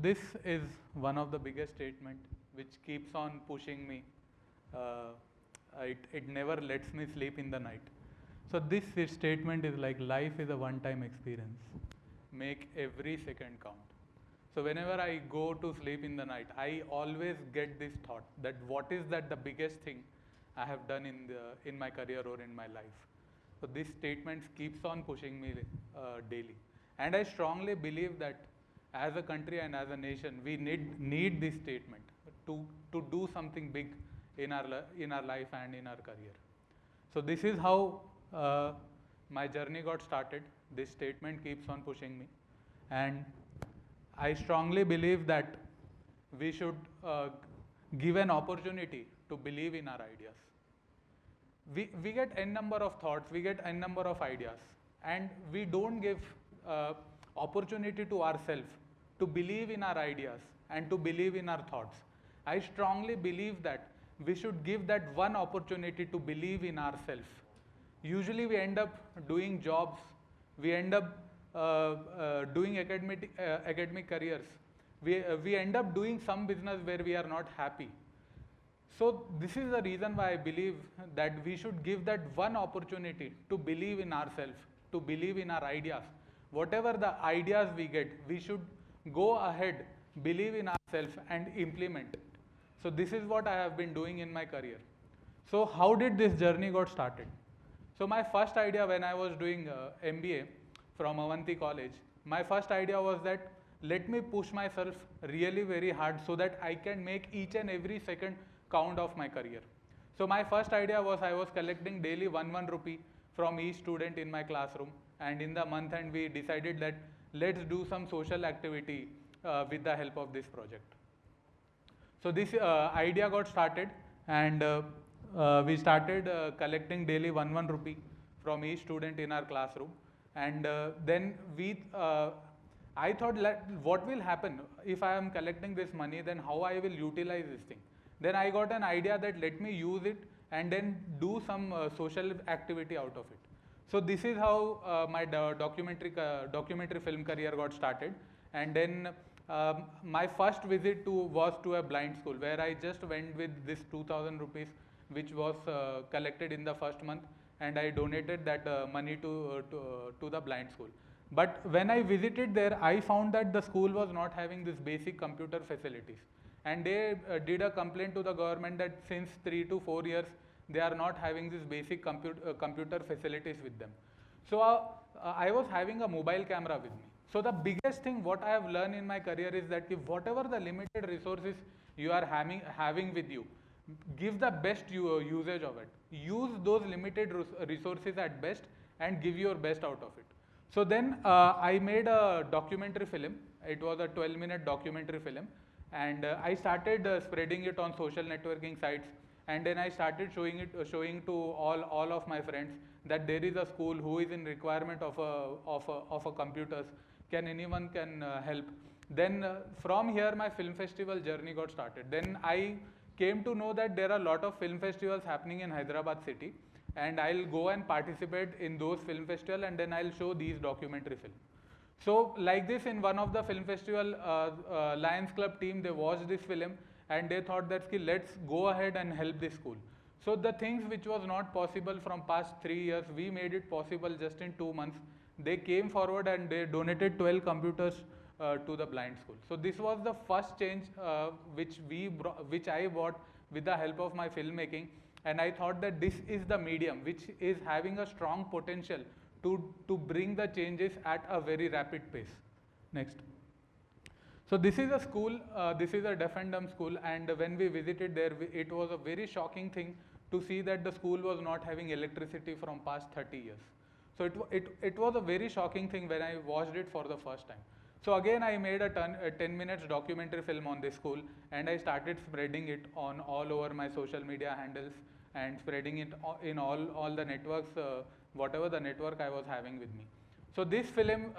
this is one of the biggest statement which keeps on pushing me. Uh, it never lets me sleep in the night. So this statement is like life is a one-time experience. Make every second count. So whenever I go to sleep in the night, I always get this thought that what is that the biggest thing I have done in my career or in my life. So this statement keeps on pushing me daily, and I strongly believe that as a country and as a nation, we need this statement to do something big in our life and in our career. So this is how my journey got started. This statement keeps on pushing me, and I strongly believe that we should give an opportunity to believe in our ideas. We get n number of thoughts, we get n number of ideas, and we don't give uh, opportunity to ourselves to believe in our ideas and to believe in our thoughts. I strongly believe that we should give that one opportunity to believe in ourselves. Usually we end up doing jobs, we end up doing academic careers, we end up doing some business where we are not happy. So this is the reason why I believe that we should give that one opportunity to believe in ourselves, to believe in our ideas. Whatever the ideas we get, we should go ahead, believe in ourselves and implement it. So this is what I have been doing in my career. So how did this journey got started? So my first idea when I was doing MBA from Avanti College, my first idea was that let me push myself really very hard so that I can make each and every second count of my career. So my first idea was I was collecting daily 1 rupee from each student in my classroom, and in the month end we decided that let's do some social activity with the help of this project. So this idea got started, and we started collecting daily 1 rupee from each student in our classroom, and then I thought, what will happen if I am collecting this money, then how I will utilize this thing. Then I got an idea that let me use it and then do some social activity out of it. So this is how my documentary film career got started, and then my first visit was to a blind school where I just went with this 2000 rupees which was collected in the first month, and I donated that money to the blind school. But when I visited there, I found that the school was not having this basic computer facilities, and they did a complaint to the government that since 3 to 4 years they are not having this basic computer facilities with them. So I was having a mobile camera with me. So the biggest thing what I have learned in my career is that if whatever the limited resources you are having with you, give the best usage of it. Use those limited resources at best and give your best out of it. So then I made a documentary film. It was a 12-minute documentary film, and I started spreading it on social networking sites, and then I started showing to all of my friends that there is a school who is in requirement of a computers. Can anyone can help? Then from here my film festival journey got started. Then I came to know that there are a lot of film festivals happening in Hyderabad city, and I'll go and participate in those film festival, and then I'll show these documentary film. So like this, in one of the film festival, Lions Club team, they watched this film and they thought that let's go ahead and help this school. So the things which was not possible from past 3 years, we made it possible just in 2 months. They came forward and they donated 12 computers to the blind school. So this was the first change which I brought with the help of my filmmaking, and I thought that this is the medium which is having a strong potential to bring the changes at a very rapid pace. Next. So this is a school, this is a deaf and dumb school, and when we visited there, it was a very shocking thing to see that the school was not having electricity from past 30 years. So it was a very shocking thing when I watched it for the first time. So again I made a 10 minutes documentary film on this school, and I started spreading it on all over my social media handles and spreading it in all the networks, whatever the network I was having with me. So this film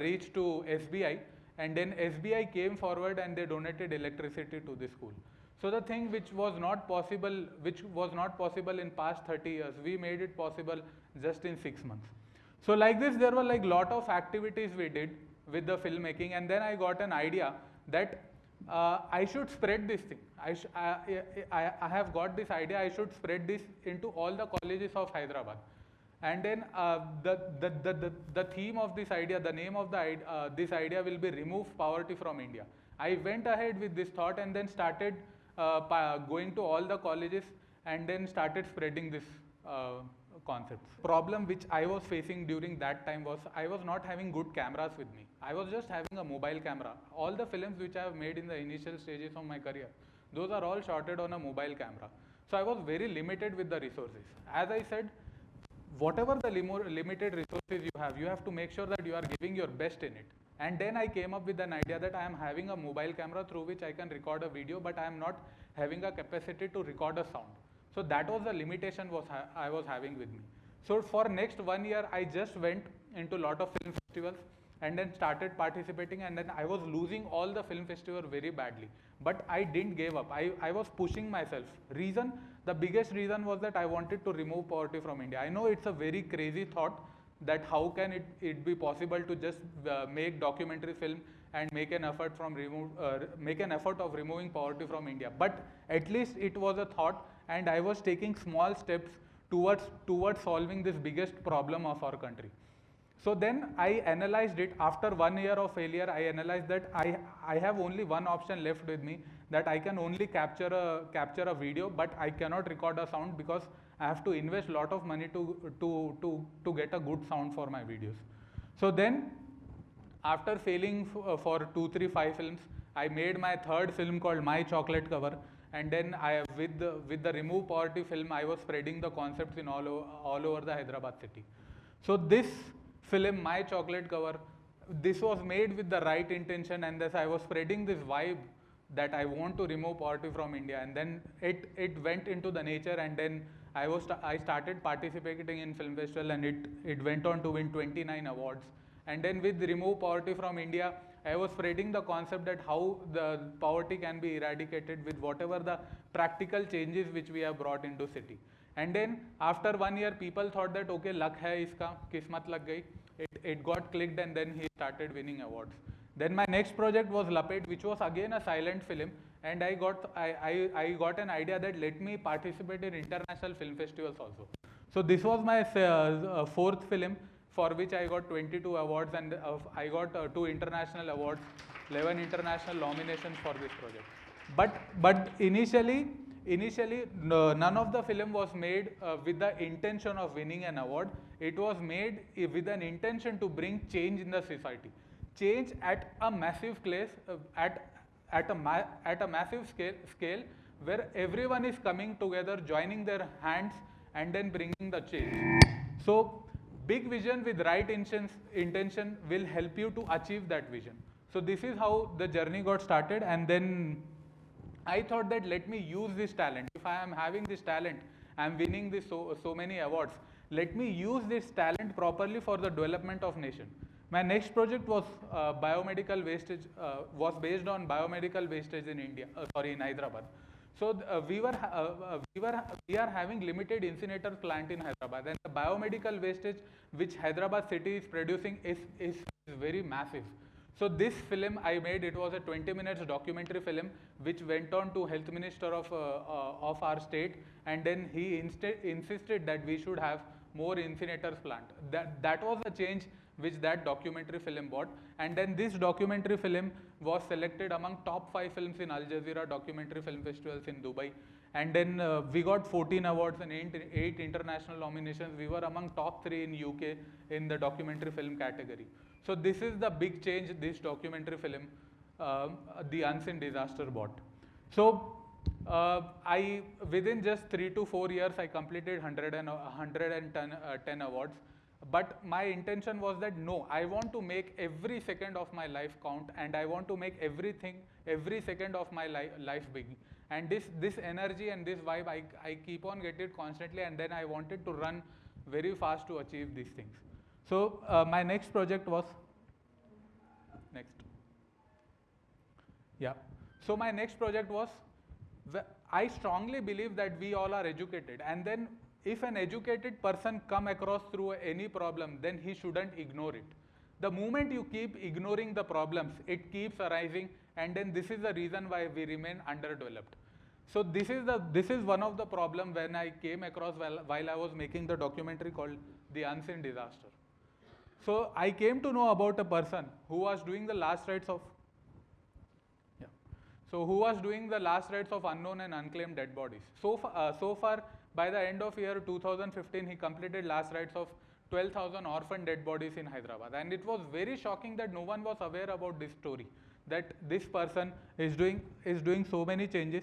reached to SBI, and then SBI came forward and they donated electricity to this school. So the thing which was not possible in past 30 years, we made it possible just in 6 months. So like this, there were like lot of activities we did, with the filmmaking, and then I got an idea that I should spread this thing. I have got this idea, I should spread this into all the colleges of Hyderabad. And then the theme of this idea, the name of this idea will be remove poverty from India. I went ahead with this thought and then started going to all the colleges and then started spreading this concepts. Problem which I was facing during that time was I was not having good cameras with me. I was just having a mobile camera. All the films which I have made in the initial stages of my career, those are all shotted on a mobile camera. So I was very limited with the resources. As I said, whatever the limited resources you have to make sure that you are giving your best in it. And then I came up with an idea that I am having a mobile camera through which I can record a video, but I am not having a capacity to record a sound. So that was the limitation I was having with me. So for next 1 year, I just went into lot of film festivals and then started participating, and then I was losing all the film festivals very badly. But I didn't give up. I was pushing myself. The biggest reason was that I wanted to remove poverty from India. I know it's a very crazy thought that how can it be possible to just make documentary film and make an effort of removing poverty from India. But at least it was a thought, and I was taking small steps towards solving this biggest problem of our country. So then I analyzed it. After 1 year of failure, I analyzed that I have only one option left with me, that I can only capture a video, but I cannot record a sound because I have to invest a lot of money to get a good sound for my videos. So then, after failing for 2, 3, 5 films, I made my third film called My Chocolate Cover, and then with the Remove Poverty film, I was spreading the concepts in all over the Hyderabad city. So this film, My Chocolate Cover, this was made with the right intention, and thus I was spreading this vibe that I want to remove poverty from India, and then it went into the nature, and then I started participating in film festival, and it went on to win 29 awards. And then with Remove Poverty from India, I was spreading the concept that how the poverty can be eradicated with whatever the practical changes which we have brought into city. And then after 1 year, people thought that okay, luck hai iska, kismat lag gayi. It got clicked, and then he started winning awards. Then my next project was Lapet, which was again a silent film, and I got an idea that let me participate in international film festivals also. So this was my fourth film, for which I got 22 awards, and I got 2 international awards, 11 international nominations for this project. But initially none of the film was made with the intention of winning an award. It was made with an intention to bring change in the society, change at a massive place, at a massive scale, where everyone is coming together, joining their hands, and then bringing the change. So big vision with right intention will help you to achieve that vision. So this is how the journey got started, and then I thought that let me use this talent. If I am having this talent, I am winning this so many awards, let me use this talent properly for the development of nation. My next project was biomedical wastage, was based on biomedical wastage in in Hyderabad. So we are having limited incinerator plant in Hyderabad, and the biomedical wastage which Hyderabad city is producing is very massive. So this film I made, it was a 20 minutes documentary film which went on to Health Minister of our state, and then he insisted that we should have more incinerators plant. That was the change which that documentary film brought, and then this documentary film was selected among top 5 films in Al Jazeera documentary film festivals in Dubai, and then we got 14 awards and 8 international nominations. We were among top 3 in UK in the documentary film category. So this is the big change this documentary film, The Unseen Disaster, brought. So within just 3 to 4 years, I completed 110 awards. But my intention was that no, I want to make every second of my life count, and I want to make every second of my life big. And this energy and this vibe, I keep on getting it constantly, and then I wanted to run very fast to achieve these things. So my next project was next. Yeah. So my next project was, I strongly believe that we all are educated, and then if an educated person come across through any problem, then he shouldn't ignore it. The moment you keep ignoring the problems, it keeps arising, and then this is the reason why we remain underdeveloped. So this is one of the problem when I came across while I was making the documentary called The Unseen Disaster. So I came to know about a person who was doing the last rites of yeah. So who was doing the last rites of unknown and unclaimed dead bodies. So far, by the end of year 2015, he completed last rites of 12,000 orphan dead bodies in Hyderabad, and it was very shocking that no one was aware about this story. That this person is doing so many changes.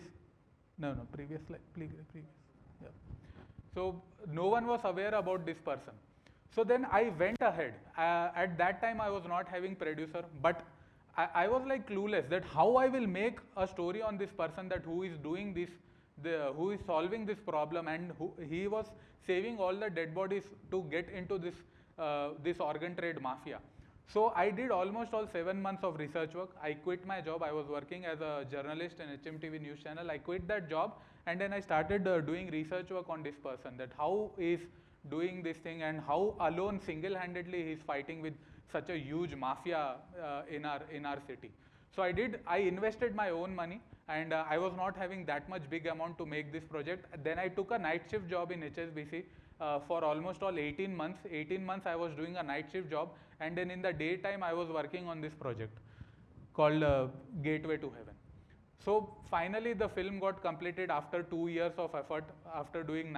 No, no, previous slide, previous. Yeah. So no one was aware about this person. So then I went ahead. At that time, I was not having producer, but I was like clueless that how I will make a story on this person, that who is doing this, who is solving this problem, and who he was saving all the dead bodies to get into this organ trade mafia. So I did almost all 7 months of research work. I quit my job. I was working as a journalist in HMTV news channel. I quit that job, and then I started doing research work on this person, that how is doing this thing and how alone single-handedly he is fighting with such a huge mafia in our city. So I invested my own money, and I was not having that much big amount to make this project. Then I took a night shift job in HSBC for almost all 18 months. 18 months I was doing a night shift job, and then in the daytime I was working on this project called Gateway to Heaven. So finally the film got completed after 2 years of effort, after doing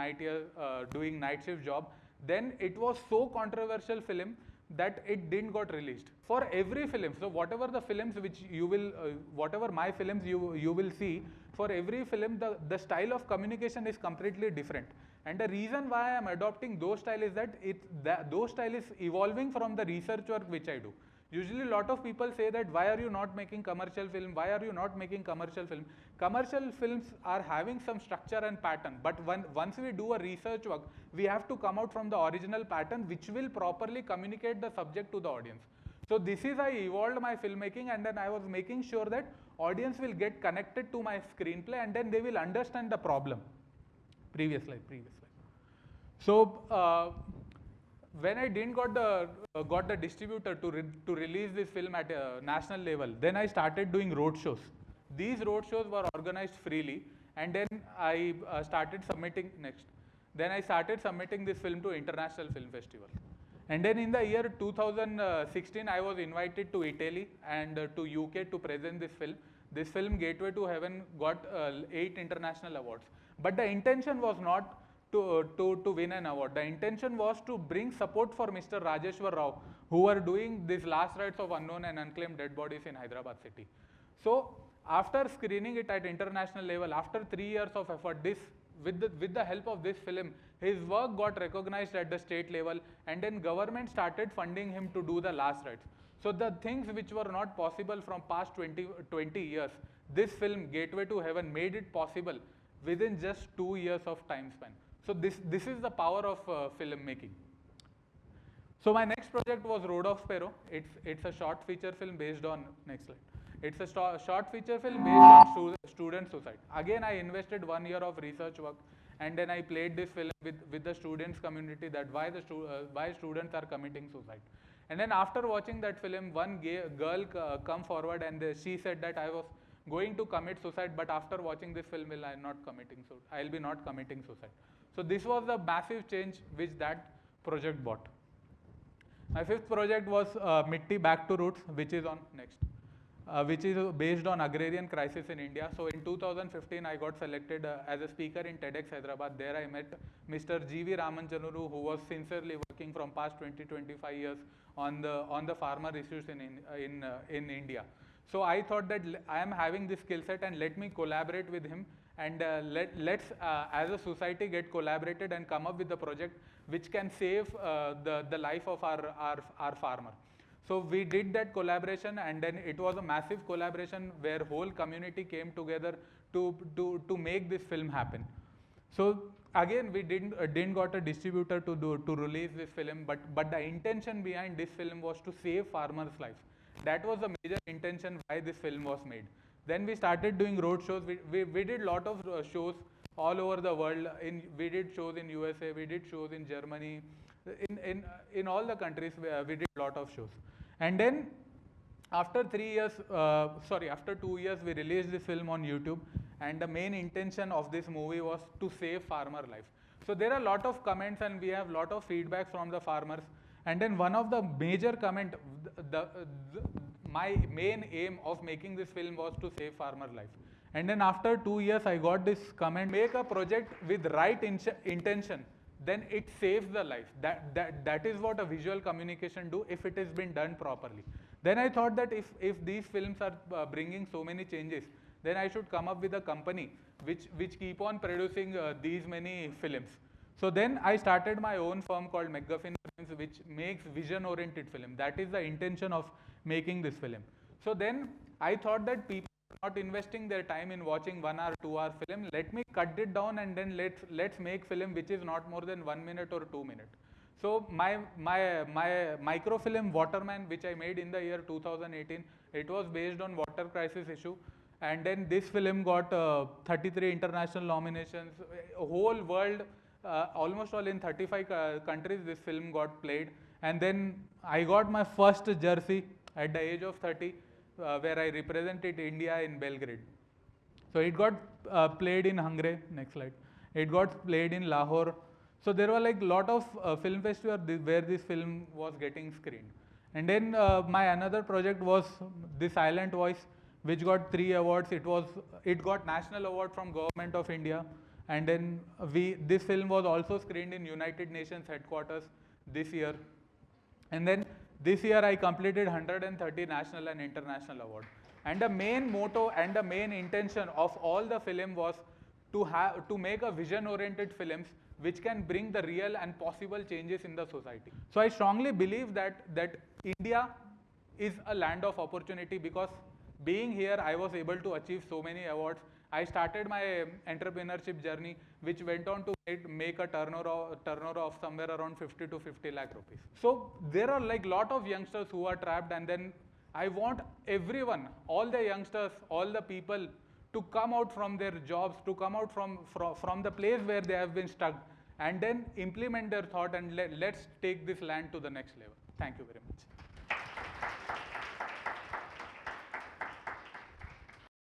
doing night shift job. Then it was so controversial film that it didn't got released. For every film, so whatever the films which you will, whatever my films you will see, for every film the style of communication is completely different. And the reason why I am adopting those style is that those style is evolving from the research work which I do. Usually a lot of people say that why are you not making commercial film, why are you not making commercial film. Commercial films are having some structure and pattern, but once we do a research work, we have to come out from the original pattern which will properly communicate the subject to the audience. So this is, I evolved my filmmaking, and then I was making sure that audience will get connected to my screenplay, and then they will understand the problem. Previous slide. So when I didn't got the distributor to release this film at a national level, then I started doing road shows. These road shows were organized freely, and then I started submitting Then I started submitting this film to International Film Festival. And then in the year 2016, I was invited to Italy and to UK to present this film. This film, Gateway to Heaven, got 8 international awards. But the intention was not to win an award. The intention was to bring support for Mr. Rajeshwar Rao, who were doing these last rites of unknown and unclaimed dead bodies in Hyderabad city. So after screening it at international level, after 3 years of effort, with the help of this film, his work got recognized at the state level, and then government started funding him to do the last rites. So the things which were not possible from past 20 years, this film, Gateway to Heaven, made it possible within just 2 years of time span. So this is the power of filmmaking. So my next project was Road of Sparrow. It's a short feature film based on, next slide. It's a short feature film based on student suicide. Again, I invested 1 year of research work, and then I played this film with the students community, that why students are committing suicide. And then after watching that film, one girl come forward, and she said that I was going to commit suicide, but after watching this film, I'll be not committing suicide. So this was the massive change which that project brought. My fifth project was Mitti Back to Roots, which is on next. Which is based on agrarian crisis in India. So in 2015, I got selected as a speaker in TEDx Hyderabad. There I met Mr. G.V. Ramanjanuru, who was sincerely working from past 20-25 years on the farmer issues in India. So I thought that I am having this skill set, and let me collaborate with him, and let's as a society get collaborated and come up with a project which can save the life of our farmer. So we did that collaboration, and then it was a massive collaboration where whole community came together to make this film happen. So again, we didn't got a distributor to release this film, but the intention behind this film was to save farmers' lives. That was the major intention why this film was made. Then we started doing road shows. We did lot of shows all over the world. We did shows in USA, we did shows in Germany, in all the countries we did lot of shows. And then after 3 years, after 2 years, we released this film on YouTube, and the main intention of this movie was to save farmer life. So there are a lot of comments, and we have a lot of feedback from the farmers. And then one of the major comment, my main aim of making this film was to save farmer life. And then after 2 years, I got this comment: make a project with right intention, then it saves the life. That is what a visual communication do if it has been done properly. Then I thought that if these films are bringing so many changes, then I should come up with a company which keep on producing these many films. So then I started my own firm called McGuffin Films, which makes vision-oriented film. That is the intention of making this film. So then I thought that people are not investing their time in watching 1 hour, 2 hour film. Let me cut it down, and then let's make film which is not more than 1 minute or 2 minutes. So my microfilm Waterman, which I made in the year 2018, it was based on water crisis issue. And then this film got 33 international nominations, whole world, almost all in 35 countries this film got played. And then I got my first jersey at the age of 30, where I represented India in Belgrade. So it got played in Hungary, next slide. It got played in Lahore. So there were like lot of film festivals where this film was getting screened. And then my another project was The Silent Voice, which got 3 awards. It got national award from Government of India. And then this film was also screened in United Nations headquarters this year. And then this year I completed 130 national and international awards. And the main motto and the main intention of all the film was to make a vision-oriented films which can bring the real and possible changes in the society. So I strongly believe that India is a land of opportunity, because being here I was able to achieve so many awards. I started my entrepreneurship journey, which went on to make a turnover of somewhere around 50 to 50 lakh rupees. So there are like lot of youngsters who are trapped, and then I want everyone, all the youngsters, all the people, to come out from their jobs, to come out from the place where they have been stuck, and then implement their thought, and let's take this land to the next level. Thank you very much.